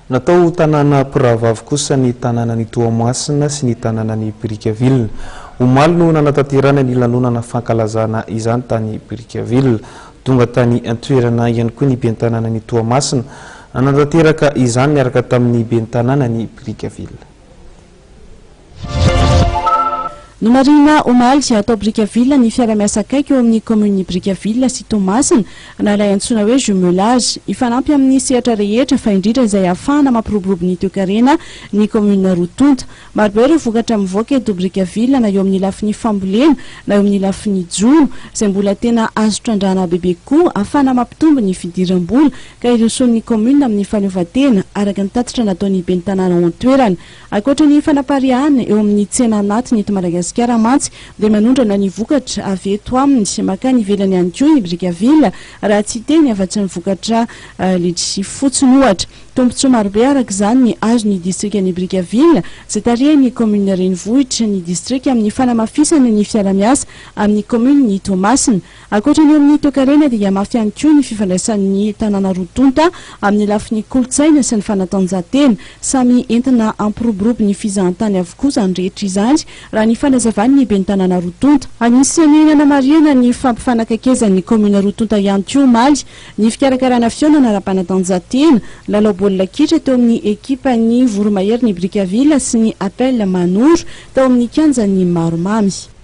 Natao tanàna Piravavy kosa ny tanàna ny Toamasina sy ny tanàna ny Brickaville. Omaly no nanatanterana ny lanonana fankalazana izany tany Brickaville. Tonga tany antoerana ihany koa ny ben'ny tanàna ny Toamasina nanatanteraka izany miaraka tamin'ny ben'ny tanàna ny Brickaville. No marina omaly sy atao Brickaville ny fiara-miasa akaiky eo amin'ny commune Brickaville sy Toamasina nalay antsoina hoe jumelage ifanampy amin'ny sehatra rehetra fa indrindra izay ahafahana mampiroborobo ny toekarena ny commune Rotonta. Marobe ireo vokatra mivoaka eto Brickaville na eo amin'ny lafiny fambolena na eo amin'ny lafiny jono izay mbola tena azo trandrahana bebe koa ahafahana mampitombo ny fidiram-bola ka irosoan'ny commune amin'ny fahaleovantena araka ny tatitra nataon'ny ben'ny tanàna ao an-toerana. Ankoatra ny fanapariahana eo amin'ny tsena anaty ny eto Madagasikara mantsy dia manondrana ny vokatra avy eto aminy sy makany ivelany ihany koa ny Brickaville raha tsy teny afa-tsy ny vokatra letchi fotsiny ohatra. Tombontsoa marobe araka izany ny azo ny distrika ny Brickaville izay tarihiny commune Renivohitra ny distrika amin'ny fanamafisana ny fiara-miasa amin'ny commune ny Toamasina. Ankoatra ny amin'ny toekarena dia mafy ihany koa ny fifandraisan'ny tanàna Rotonta amin'ny lafiny kolotsaina sy ny fanatanjahantena samy entina ampiroborobo ny fizahan-tany avokoa izany rehetra izany raha ny fanazavany ny ben'ny tanàna Rotonta. Anisan'ny nanamariana ny fampifanakakezan'ny commune Rotonta ihany koa omaly ny fikarakarana fihaonana ara-panatanjahantena lalao baolina kitra teo amin'ny ekipa ny Voromahery ny Brickaville sy ny Appel Manoro teo amin'ny kianjan'ny Maromamy.